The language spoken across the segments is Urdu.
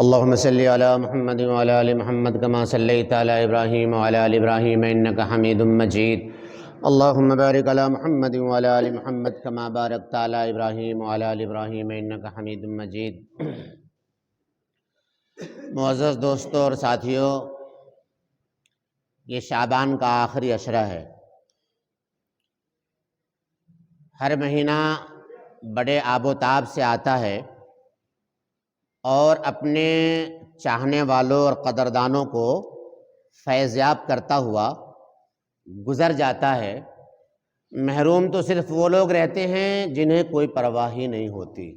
اللهم صل على محمد وعلى آل محمد كما صليت على إبراهيم وعلى آل إبراهيم إنك حميد مجيد. اللهم بارك على محمد وعلى آل محمد كما باركت على إبراهيم وعلى آل إبراهيم إنك حميد مجيد. معزز دوستوں اور ساتھیوں، یہ شعبان کا آخری عشرہ ہے. ہر مہینہ بڑے آب و تاب سے آتا ہے اور اپنے چاہنے والوں اور قدردانوں کو فیضیاب کرتا ہوا گزر جاتا ہے. محروم تو صرف وہ لوگ رہتے ہیں جنہیں کوئی پرواہ ہی نہیں ہوتی،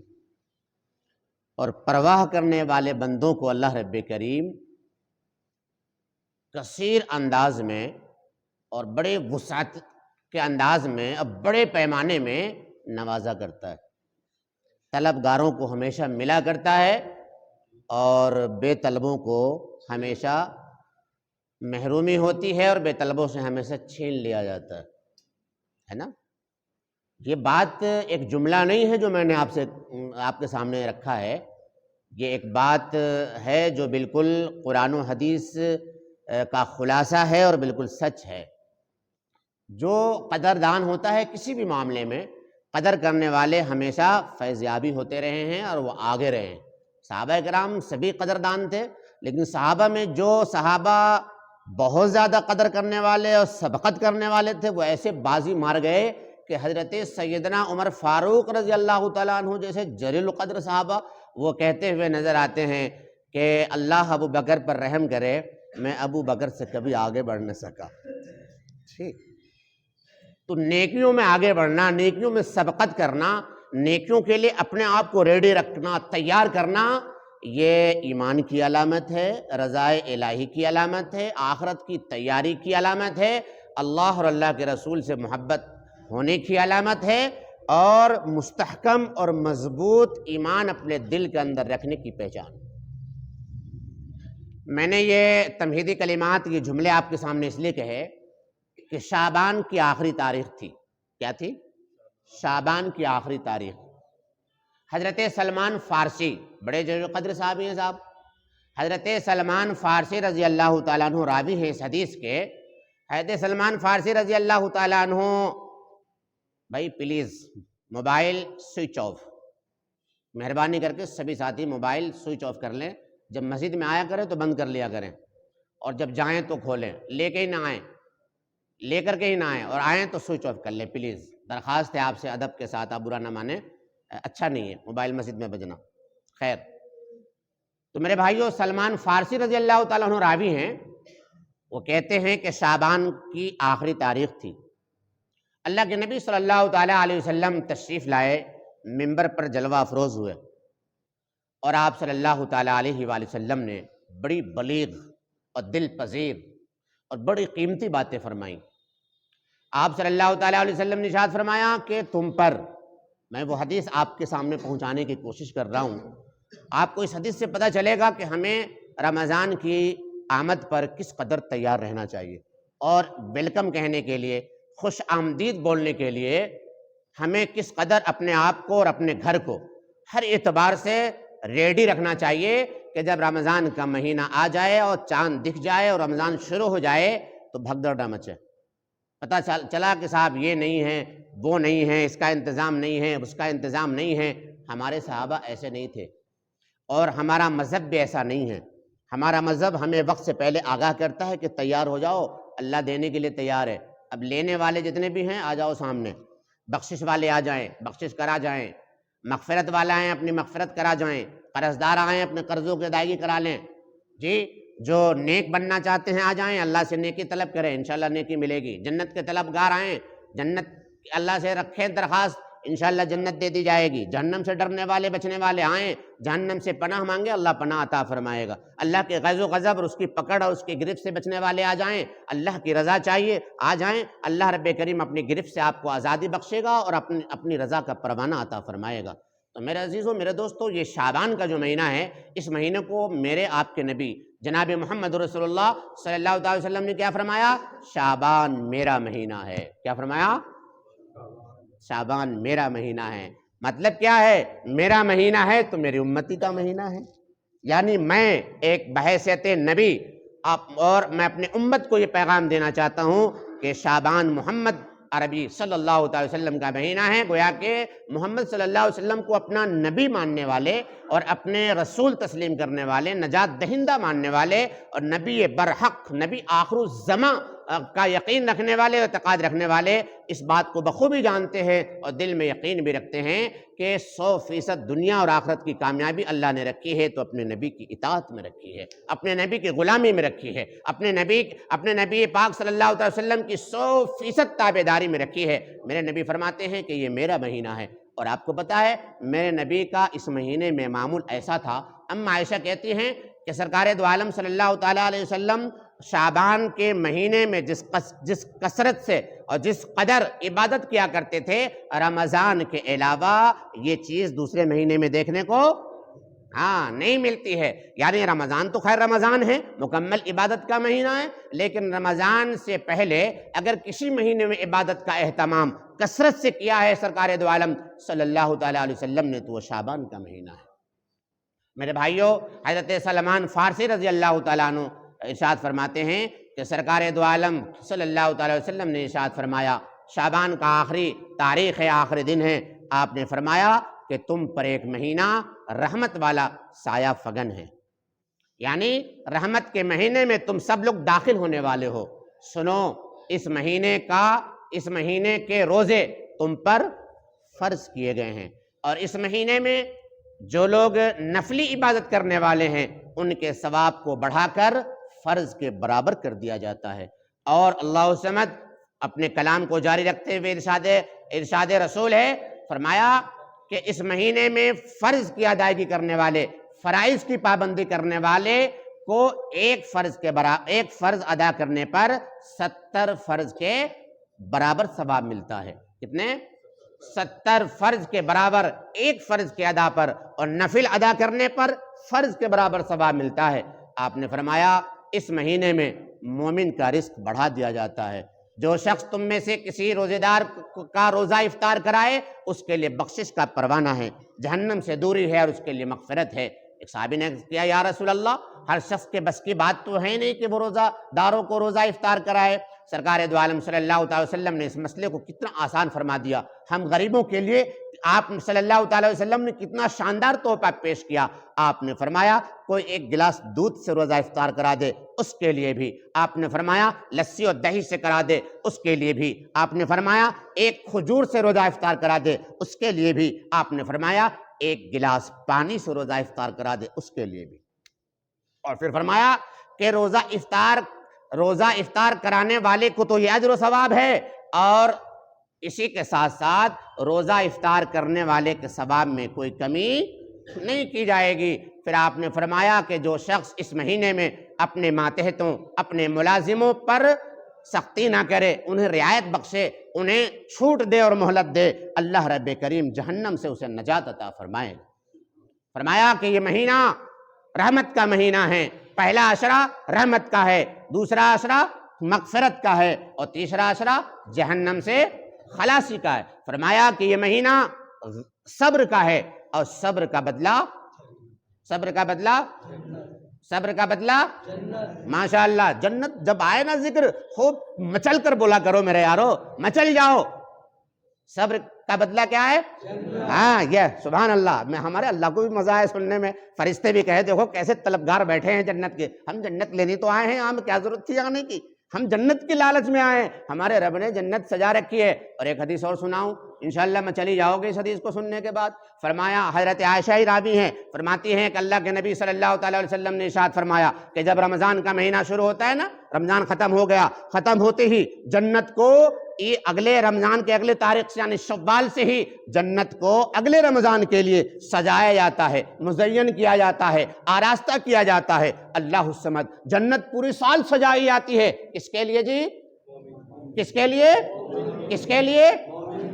اور پرواہ کرنے والے بندوں کو اللہ رب کریم کثیر انداز میں اور بڑے وسعت کے انداز میں اور بڑے پیمانے میں نوازا کرتا ہے. طلبگاروں کو ہمیشہ ملا کرتا ہے اور بے طلبوں کو ہمیشہ محرومی ہوتی ہے، اور بے طلبوں سے ہمیشہ چھین لیا جاتا ہے نا. یہ بات ایک جملہ نہیں ہے جو میں نے آپ کے سامنے رکھا ہے. یہ ایک بات ہے جو بالکل قرآن و حدیث کا خلاصہ ہے اور بالکل سچ ہے. جو قدردان ہوتا ہے کسی بھی معاملے میں، قدر کرنے والے ہمیشہ فیضیابی ہوتے رہے ہیں اور وہ آگے رہے ہیں. صحابہ کرام سبھی قدردان تھے، لیکن صحابہ میں جو صحابہ بہت زیادہ قدر کرنے والے اور سبقت کرنے والے تھے وہ ایسے بازی مار گئے کہ حضرت سیدنا عمر فاروق رضی اللہ تعالیٰ عنہ جیسے جلیل القدر صحابہ وہ کہتے ہوئے نظر آتے ہیں کہ اللہ ابو بکر پر رحم کرے، میں ابو بکر سے کبھی آگے بڑھ نہ سکا. ٹھیک، تو نیکیوں میں آگے بڑھنا، نیکیوں میں سبقت کرنا، نیکیوں کے لیے اپنے آپ کو ریڈی رکھنا، تیار کرنا، یہ ایمان کی علامت ہے، رضائے الہی کی علامت ہے، آخرت کی تیاری کی علامت ہے، اللہ اور اللہ کے رسول سے محبت ہونے کی علامت ہے، اور مستحکم اور مضبوط ایمان اپنے دل کے اندر رکھنے کی پہچان. میں نے یہ تمہیدی کلمات، یہ جملے آپ کے سامنے اس لیے کہے کہ شعبان کی آخری تاریخ تھی. کیا تھی؟ شعبان کی آخری تاریخ. حضرت سلمان فارسی، بڑے جلیل القدر صحابی ہیں صاحب، حضرت سلمان فارسی رضی اللہ تعالیٰ عنہ راوی ہیں اس حدیث کے. حضرت سلمان فارسی رضی اللہ تعالیٰ عنہ، بھائی پلیز موبائل سوئچ آف، مہربانی کر کے سبھی ساتھی موبائل سوئچ آف کر لیں. جب مسجد میں آیا کریں تو بند کر لیا کریں، اور جب جائیں تو کھولیں، لے کے ہی نہ آئیں، لے کر کے ہی نہ آئیں، اور آئیں تو سوئچ آف کر لیں پلیز. درخواست ہے آپ سے ادب کے ساتھ، آپ برا نہ مانیں، اچھا نہیں ہے موبائل مسجد میں بجنا. خیر، تو میرے بھائیو، سلمان فارسی رضی اللہ تعالیٰ عنہ راوی ہیں. وہ کہتے ہیں کہ شعبان کی آخری تاریخ تھی. اللہ کے نبی صلی اللہ تعالیٰ علیہ وسلم تشریف لائے، ممبر پر جلوہ افروز ہوئے، اور آپ صلی اللہ تعالیٰ علیہ وآلہ وسلم نے بڑی بلیغ اور دل پذیر اور بڑی قیمتی باتیں فرمائیں. آپ صلی اللہ تعالیٰ علیہ وسلم نے ارشاد فرمایا کہ تم پر، میں وہ حدیث آپ کے سامنے پہنچانے کی کوشش کر رہا ہوں، آپ کو اس حدیث سے پتہ چلے گا کہ ہمیں رمضان کی آمد پر کس قدر تیار رہنا چاہیے، اور ویلکم کہنے کے لیے، خوش آمدید بولنے کے لیے ہمیں کس قدر اپنے آپ کو اور اپنے گھر کو ہر اعتبار سے ریڈی رکھنا چاہیے کہ جب رمضان کا مہینہ آ جائے اور چاند دکھ جائے اور رمضان شروع ہو جائے تو بھگدڑ نہ مچے. پتہ چلا کہ صاحب یہ نہیں ہے، وہ نہیں ہے، اس کا انتظام نہیں ہے، اس کا انتظام نہیں ہے. ہمارے صحابہ ایسے نہیں تھے، اور ہمارا مذہب بھی ایسا نہیں ہے. ہمارا مذہب ہمیں وقت سے پہلے آگاہ کرتا ہے کہ تیار ہو جاؤ، اللہ دینے کے لیے تیار ہے. اب لینے والے جتنے بھی ہیں آ جاؤ سامنے، بخشش والے آ جائیں، بخشش کرا جائیں، مغفرت والا آئیں اپنی مغفرت کرا جائیں، قرض دار آئیں اپنے قرضوں کی ادائیگی کرا لیں. جی، جو نیک بننا چاہتے ہیں آ جائیں، اللہ سے نیکی طلب کریں، انشاءاللہ نیکی ملے گی. جنت کے طلبگار آئیں، جنت اللہ سے رکھیں درخواست، انشاءاللہ جنت دے دی جائے گی. جہنم سے ڈرنے والے بچنے والے آئیں، جہنم سے پناہ مانگے، اللہ پناہ عطا فرمائے گا. اللہ کے غیظ و غضب اور اس کی پکڑ اور اس کی گرفت سے بچنے والے آ جائیں، اللہ کی رضا چاہیے آ جائیں، اللہ رب کریم اپنی گرفت سے آپ کو آزادی بخشے گا اور اپنی رضا کا پروانہ عطا فرمائے گا. تو میرے عزیزوں، میرے دوستوں، یہ شعبان کا جو مہینہ ہے، اس مہینے کو میرے آپ کے نبی جناب محمد رسول اللہ صلی اللہ علیہ وسلم نے کیا فرمایا؟ شعبان میرا مہینہ ہے. کیا فرمایا؟ شعبان میرا مہینہ ہے. مطلب کیا ہے؟ میرا مہینہ ہے تو میری امتی کا مہینہ ہے. یعنی میں ایک بحیثیت نبی اور میں اپنے امت کو یہ پیغام دینا چاہتا ہوں کہ شعبان محمد عربی صلی اللہ تعالی وسلم کا مہینہ ہے، گویا کہ محمد صلی اللہ علیہ وسلم کو اپنا نبی ماننے والے اور اپنے رسول تسلیم کرنے والے، نجات دہندہ ماننے والے اور نبی برحق، نبی آخر الزماں کا یقین رکھنے والے، اعتقاد رکھنے والے اس بات کو بخوبی جانتے ہیں اور دل میں یقین بھی رکھتے ہیں کہ 100% دنیا اور آخرت کی کامیابی اللہ نے رکھی ہے تو اپنے نبی کی اطاعت میں رکھی ہے، اپنے نبی کی غلامی میں رکھی ہے، اپنے نبی پاک صلی اللہ علیہ وسلم کی 100% تابعداری میں رکھی ہے۔ میرے نبی فرماتے ہیں کہ یہ میرا مہینہ ہے، اور آپ کو پتا ہے میرے نبی کا اس مہینے میں معمول ایسا تھا۔ اما عائشہ کہتی ہیں کہ سرکار دو عالم صلی اللہ تعالیٰ علیہ وسلم شعبان کے مہینے میں جس کثرت سے اور جس قدر عبادت کیا کرتے تھے، رمضان کے علاوہ یہ چیز دوسرے مہینے میں دیکھنے کو نہیں ملتی ہے۔ یعنی رمضان تو خیر رمضان ہے، مکمل عبادت کا مہینہ ہے، لیکن رمضان سے پہلے اگر کسی مہینے میں عبادت کا اہتمام کثرت سے کیا ہے سرکار دو عالم صلی اللہ تعالیٰ علیہ وسلم نے تو وہ شعبان کا مہینہ ہے۔ میرے بھائیوں، حضرت سلمان فارسی رضی اللہ تعالیٰ عنہ ارشاد فرماتے ہیں کہ سرکار دو عالم صلی اللہ تعالیٰ علیہ وسلم نے ارشاد فرمایا، شعبان کا آخری تاریخ ہے، آخری دن ہے، آپ نے فرمایا کہ تم پر ایک مہینہ رحمت والا سایہ فگن ہے، یعنی رحمت کے مہینے میں تم سب لوگ داخل ہونے والے ہو۔ سنو، اس مہینے کے روزے تم پر فرض کیے گئے ہیں، اور اس مہینے میں جو لوگ نفلی عبادت کرنے والے ہیں ان کے ثواب کو بڑھا کر فرض کے برابر کر دیا جاتا ہے۔ اور اللہ سمد اپنے کلام کو جاری رکھتے ہوئے ارشاد رسول ہے، فرمایا کہ اس مہینے میں فرض کی ادائیگی کرنے والے، فرائض کی پابندی کرنے والے کو ایک فرض ادا کرنے پر 70 فرض کے برابر ثواب ملتا ہے۔ کتنے؟ 70 فرض کے برابر ایک فرض کے ادا پر، اور نفل ادا کرنے پر فرض کے برابر ثواب ملتا ہے۔ آپ نے فرمایا اس مہینے میں مومن کا رزق بڑھا دیا جاتا ہے۔ جو شخص تم میں سے کسی روزے دار کا روزہ افطار کرائے اس کے لیے بخشش کا پروانہ ہے، جہنم سے دوری ہے اور اس کے لیے مغفرت ہے۔ ایک صحابی نے کیا، یا رسول اللہ، ہر شخص کے بس کی بات تو ہے نہیں کہ وہ روزہ داروں کو روزہ افطار کرائے۔ سرکار دو عالم صلی اللہ تعالی وسلم نے اس مسئلے کو کتنا آسان فرما دیا۔ ہم غریبوں کے لیے آپ صلی اللہ تعالی وسلم نے کتنا شاندار تحفہ پیش کیا۔ آپ نے فرمایا کوئی ایک گلاس دودھ سے روزہ افطار کرا دے اس کے لیے بھی، آپ نے فرمایا لسی اور دہی سے کرا دے اس کے لیے بھی، آپ نے فرمایا ایک کھجور سے روزہ افطار کرا دے اس کے لیے بھی، آپ نے فرمایا ایک گلاس پانی سے روزہ افطار کرا دے اس کے لیے بھی۔ اور پھر فرمایا کہ روزہ افطار کرانے والے کو تو یہ اجر و ثواب ہے، اور اسی کے ساتھ ساتھ روزہ افطار کرنے والے کے ثواب میں کوئی کمی نہیں کی جائے گی۔ پھر آپ نے فرمایا کہ جو شخص اس مہینے میں اپنے ماتحتوں، اپنے ملازموں پر سختی نہ کرے، انہیں رعایت بخشے، انہیں چھوٹ دے اور مہلت دے، اللہ رب کریم جہنم سے اسے نجات عطا فرمائے۔ فرمایا کہ یہ مہینہ رحمت کا مہینہ ہے، پہلا عشرہ رحمت کا ہے، دوسرا عشرہ مغفرت کا ہے، اور تیسرا عشرہ جہنم سے خلاصی کا ہے۔ فرمایا کہ یہ مہینہ صبر کا ہے، اور صبر کا بدلہ ماشاء اللہ جنت۔ جب آئے نا ذکر خوب مچل کر بولا کرو میرے یارو، مچل جاؤ۔ صبر کا بدلہ کیا ہے؟ یہ سبحان اللہ، میں ہمارے اللہ کو بھی مزہ ہے سننے میں۔ فرشتے بھی کہے دیکھو کیسے طلبگار بیٹھے ہیں جنت کے، ہم جنت لینی تو آئے ہیں، ہمیں کیا ضرورت تھی آنے کی، ہم جنت کی لالچ میں آئے ہیں، ہمارے رب نے جنت سجا رکھی ہے۔ اور ایک حدیث اور سناؤں، انشاءاللہ میں چلی جاؤ گے اس حدیث کو سننے کے بعد۔ فرمایا، حضرت عائشہ ہی راوی ہیں، فرماتی ہیں کہ اللہ کے نبی صلی اللہ تعالی علیہ وسلم نے ارشاد فرمایا کہ جب رمضان کا مہینہ شروع ہوتا ہے نا، رمضان ختم ہو گیا، ختم ہوتے ہی جنت کو اگلے رمضان کے اگلے تاریخ سے یعنی شوال سے ہی جنت کو اگلے رمضان کے لیے سجایا جاتا ہے، مزین کیا جاتا ہے، آراستہ کیا جاتا ہے۔ اللہ الصمد، جنت پوری سال سجائی جاتی ہے، کس کے لیے جی؟ کس کے لیے؟ کس کے لیے؟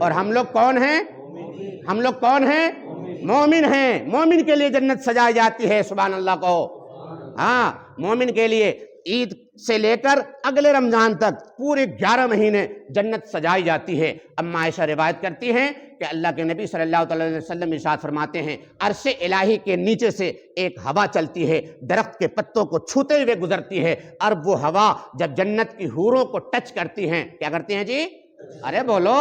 اور ہم لوگ کون ہیں؟ ہم لوگ کون ہیں؟ مومن ہیں۔ مومن کے لیے جنت سجائی جاتی ہے، سبحان اللہ کو۔ مومن کے لیے عید سے لے کر اگلے رمضان تک پورے 11 مہینے جنت سجائی جاتی ہے۔ اما عائشہ روایت کرتی ہیں کہ اللہ کے نبی صلی اللہ علیہ وسلم ارشاد فرماتے ہیں عرش الہی کے نیچے سے ایک ہوا چلتی ہے، درخت کے پتوں کو چھوتے ہوئے گزرتی ہے، اور وہ ہوا جب جنت کی حوروں کو ٹچ کرتی ہیں، کیا کرتی ہیں جی؟ ارے بولو،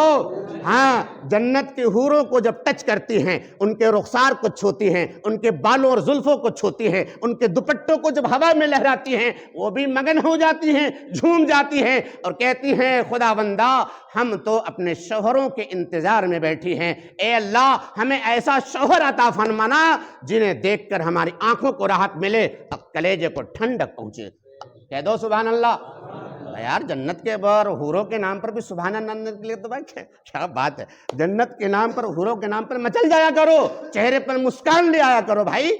ہاں، جنت کی حوروں کو جب ٹچ کرتی ہیں، ان کے رخسار کو چھوتی ہیں، ان کے بالوں اور زلفوں کو چھوتی ہیں، ان کے دوپٹوں کو جب ہوا میں لہراتی ہیں، وہ بھی مگن ہو جاتی ہیں، جھوم جاتی ہیں اور کہتی ہیں خداوندا ہم تو اپنے شوہروں کے انتظار میں بیٹھی ہیں، اے اللہ ہمیں ایسا شوہر عطا فرمانا جنہیں دیکھ کر ہماری آنکھوں کو راحت ملے اور کلیجے کو ٹھنڈک پہنچے۔ کہہ دو سبحان اللہ۔ یار جنت کے بار حوروں کے نام پر بھی سبحان اللہ کے لیے تو بھائی کیا بات ہے، جنت کے نام پر حوروں کے نام پر مچل جایا کرو، چہرے پر مسکان لے آیا کرو بھائی،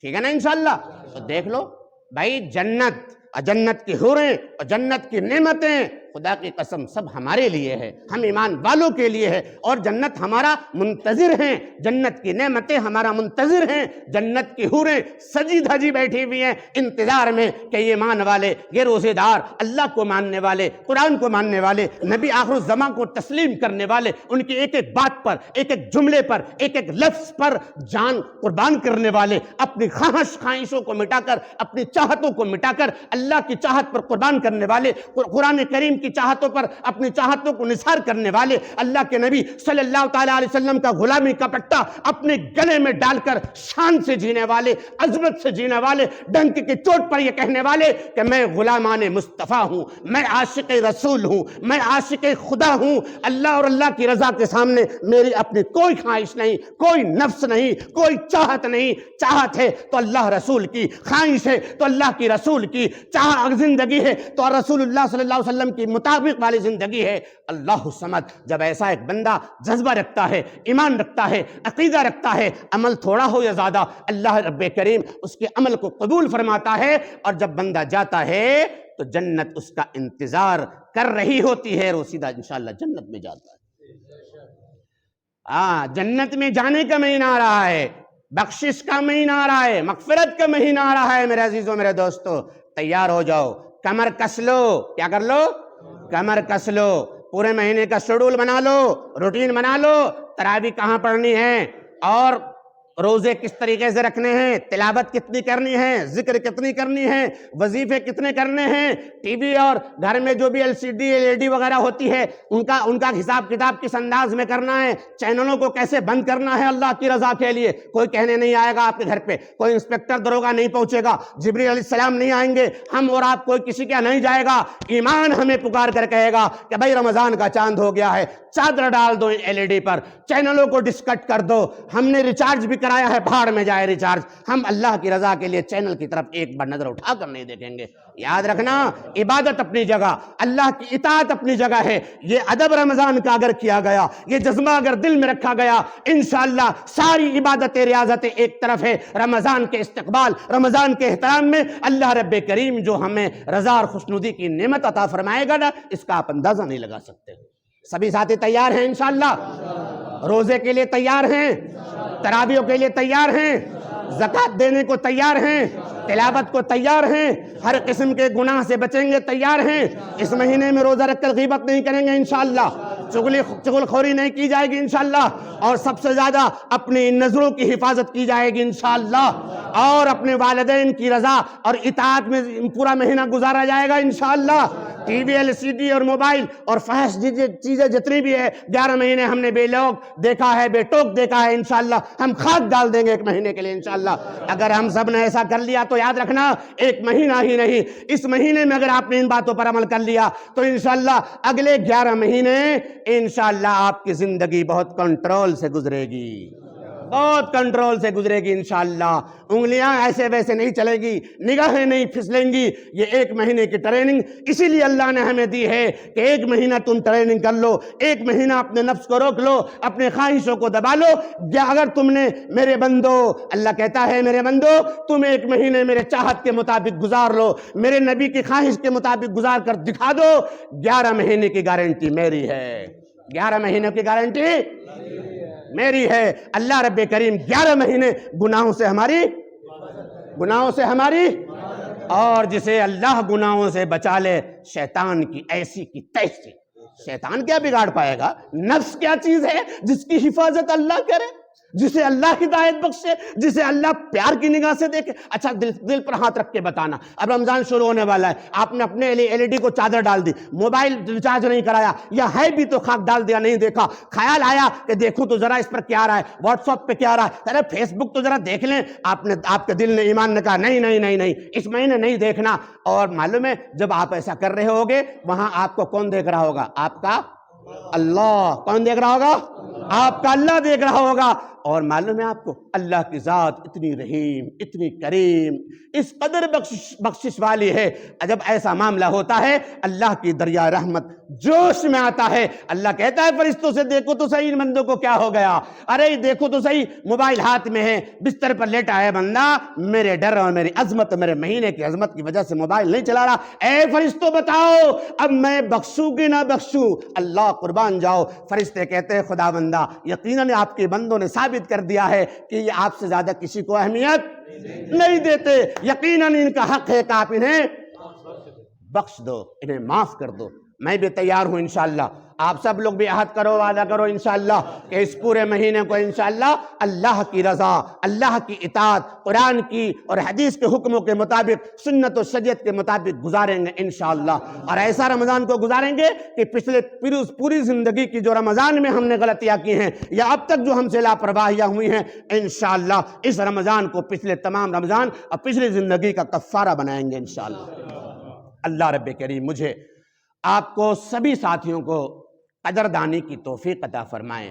ٹھیک ہے نا انشاءاللہ۔ تو دیکھ لو بھائی، جنت کی حوریں اور جنت کی نعمتیں خدا کی قسم سب ہمارے لیے ہے، ہم ایمان والوں کے لیے ہے، اور جنت ہمارا منتظر ہیں، جنت کی نعمتیں ہمارا منتظر ہیں، جنت کی حوریں سجی دھجی بیٹھی ہوئی ہیں انتظار میں کہ یہ ایمان والے، یہ روزے دار، اللہ کو ماننے والے، قرآن کو ماننے والے، نبی آخر الزمان کو تسلیم کرنے والے، ان کی ایک ایک بات پر، ایک ایک جملے پر، ایک ایک لفظ پر جان قربان کرنے والے، اپنی خواہشوں کو مٹا کر، اپنی چاہتوں کو مٹا کر اللہ کی چاہت پر قربان کرنے والے، قرآن کریم کی چاہتوں پر اپنی چاہتوں کو نثار کرنے والے، اللہ کے نبی صلی اللہ تعالیٰ علیہ وسلم کا غلامی کا پٹا اپنے گلے میں ڈال کر شان سے جینے والے، عظمت سے جینے والے، ڈنک کی چوٹ پر یہ کہنے والے کہ میں غلامان مصطفیٰ ہوں، میں عاشق رسول ہوں، میں عاشق خدا ہوں، اللہ اور اللہ کی رضا کے سامنے میری اپنی کوئی خواہش نہیں، کوئی نفس نہیں، کوئی چاہت نہیں، چاہت ہے تو اللہ رسول کی، خواہش ہے تو اللہ کی رسول کی، زندگی ہے تو رسول اللہ صلی اللہ علیہ وسلم کی مطابق والی زندگی ہے۔ اللہ الصمد، جب ایسا ایک بندہ جذبہ رکھتا ہے، ایمان رکھتا ہے، عقیدہ رکھتا ہے، عمل تھوڑا ہو یا زیادہ اللہ رب کریم اس کے عمل کو قبول فرماتا ہے، اور جب بندہ جاتا ہے تو جنت اس کا انتظار کر رہی ہوتی ہے اور وہ سیدھا انشاءاللہ جنت میں جاتا ہے۔ جنت میں جانے کا مہینہ آ رہا ہے، بخشش کا مہینہ آ رہا ہے، مغفرت کا مہینہ آ رہا ہے، میرے عزیزوں میرے دوستو، تیار ہو جاؤ، کمر کس لو، کیا کر لو؟ کمر کس لو، پورے مہینے کا شیڈول بنا لو، روٹین بنا لو، تراویح کہاں پڑھنی ہے، اور روزے کس طریقے سے رکھنے ہیں، تلاوت کتنی کرنی ہے، ذکر کتنی کرنی ہے، وظیفے کتنے کرنے ہیں، ٹی وی اور گھر میں جو بھی LCD LED وغیرہ ہوتی ہے ان کا حساب کتاب کس انداز میں کرنا ہے، چینلوں کو کیسے بند کرنا ہے اللہ کی رضا کے لیے۔ کوئی کہنے نہیں آئے گا آپ کے گھر پہ، کوئی انسپیکٹر دروگا نہیں پہنچے گا، جبریل علیہ السلام نہیں آئیں گے، ہم اور آپ کوئی کسی کا نہیں جائے گا، ایمان ہمیں پکار کر کہے گا کہ بھائی رمضان کا چاند ہو گیا ہے، چادر ڈال دو LED پر، چینلوں کو ڈسکٹ کر دو، ہم نے ریچارج بھی کرایا ہے، بھاڑ میں جائے ریچارج، ہم اللہ کی رضا کے لیے چینل کی طرف ایک بار نظر اٹھا کر نہیں دیکھیں گے۔ یاد رکھنا، عبادت اپنی جگہ، اللہ کی اطاعت اپنی جگہ ہے، یہ ادب رمضان کا اگر کیا گیا، یہ جذبہ اگر دل میں رکھا گیا، انشاءاللہ ساری عبادتیں ریاضتیں ایک طرف ہے، رمضان کے استقبال، رمضان کے احترام میں اللہ رب کریم جو ہمیں رضا اور خوشنودی کی نعمت عطا فرمائے گا نا، اس کا آپ اندازہ نہیں لگا سکتے۔ سبھی ساتھی تیار ہیں انشاءاللہ؟ روزے کے لیے تیار ہیں؟ تراویحوں کے لیے تیار ہیں؟ زکوٰۃ دینے کو تیار ہیں؟ تلاوت کو تیار ہیں؟ ہر قسم کے گناہ سے بچیں گے تیار ہیں؟ اس مہینے میں روزہ رکھ کر غیبت نہیں کریں گے انشاءاللہ، چغل خوری نہیں کی جائے گی انشاءاللہ، اور سب سے زیادہ اپنی نظروں کی حفاظت کی جائے گی انشاءاللہ، اور اپنے والدین کی رضا اور اطاعت میں پورا مہینہ گزارا جائے گا انشاءاللہ۔ ٹی وی LCD اور موبائل اور فحش چیزیں جتنی بھی ہے، 11 مہینے ہم نے بے لوگ دیکھا ہے، بے ٹوک دیکھا ہے، انشاءاللہ ہم خاک ڈال دیں گے ایک مہینے کے لیے انشاءاللہ۔ اگر ہم سب نے ایسا کر لیا تو یاد رکھنا، ایک مہینہ ہی نہیں، اس مہینے میں اگر آپ نے ان باتوں پر عمل کر لیا تو انشاءاللہ اگلے 11 مہینے انشاءاللہ آپ کی زندگی بہت کنٹرول سے گزرے گی، بہت کنٹرول سے گزرے گی انشاءاللہ، انگلیاں ایسے ویسے نہیں چلے گی، نگاہیں نہیں پھسلیں گی۔ یہ ایک مہینے کی ٹریننگ اسی لیے اللہ نے ہمیں دی ہے کہ ایک مہینہ تم ٹریننگ کر لو، ایک مہینہ اپنے نفس کو روک لو، اپنے خواہشوں کو دبا لو۔ اگر تم نے میرے بندو، اللہ کہتا ہے میرے بندو تم ایک مہینے میرے چاہت کے مطابق گزار لو، میرے نبی کی خواہش کے مطابق گزار کر دکھا دو، 11 مہینے کی گارنٹی میری ہے، 11 مہینے کی گارنٹی میری ہے۔ اللہ رب کریم 11 مہینے گناہوں سے ہماری اور جسے اللہ گناہوں سے بچا لے شیطان کی ایسی کی تیسی۔ شیطان کیا بگاڑ پائے گا؟ نفس کیا چیز ہے جس کی حفاظت اللہ کرے، جسے اللہ ہدایت بخشے، جسے اللہ پیار کی نگاہ سے دیکھے۔ اچھا دل پر ہاتھ رکھ کے بتانا، اب رمضان شروع ہونے والا ہے، آپ نے اپنے ایل ای ڈی کو چادر ڈال دی، موبائل ریچارج نہیں کرایا، یا ہے بھی تو خاک ڈال دیا، نہیں دیکھا، خیال آیا کہ دیکھوں تو ذرا اس پر کیا رہا ہے، واٹس ایپ پہ کیا رہا ہے، ارے فیس بک تو ذرا دیکھ لیں، آپ کے دل نے ایمان نے کہا نہیں نہیں نہیں نہیں اس مہینے نہیں دیکھنا، اور معلوم ہے جب آپ ایسا کر رہے ہوگے وہاں آپ کو کون دیکھ رہا ہوگا؟ آپ کا اللہ۔ کون دیکھ رہا ہوگا؟ آپ کا اللہ دیکھ رہا ہوگا۔ اور معلوم ہے آپ کو اللہ کی ذات اتنی رحیم، اتنی کریم، اس قدر بخشش والی ہے، جب ایسا معاملہ ہوتا ہے اللہ کی دریا رحمت جوش میں آتا ہے۔ اللہ کہتا ہے فرشتوں سے دیکھو تو صحیح ان بندوں کو کیا ہو گیا، ارے دیکھو تو صحیح موبائل ہاتھ میں ہے، بستر پر لیٹا ہے بندہ، میرے ڈر اور میری عظمت، میرے مہینے کی عظمت کی وجہ سے موبائل نہیں چلا رہا، اے فرشتوں بتاؤ اب میں بخشوں کہ نہ بخشوں؟ اللہ قربان جاؤ، فرشتے کہتے ہیں خدا بندہ یقیناً آپ کے بندوں نے ثابت کر دیا ہے کہ یہ آپ سے زیادہ کسی کو اہمیت نہیں دیتے، یقیناً ان کا حق ہے کہ آپ انہیں بخش دو، انہیں معاف کر دو۔ میں بھی تیار ہوں انشاءاللہ، آپ سب لوگ بھی عہد کرو، وعدہ کرو انشاءاللہ کہ اس پورے مہینے کو انشاءاللہ اللہ کی رضا، اللہ کی اطاعت، قرآن کی اور حدیث کے حکموں کے مطابق، سنت و شریعت کے مطابق گزاریں گے انشاءاللہ، اور ایسا رمضان کو گزاریں گے کہ پوری زندگی کی جو رمضان میں ہم نے غلطیاں کی ہیں یا اب تک جو ہم سے لاپرواہیاں ہوئی ہیں، انشاءاللہ اس رمضان کو پچھلے تمام رمضان اور پچھلی زندگی کا کفارہ بنائیں گے انشاءاللہ۔ اللہ رب کریم مجھے آپ کو سبھی ساتھیوں کو قدردانی کی توفیق عطا فرمائیں۔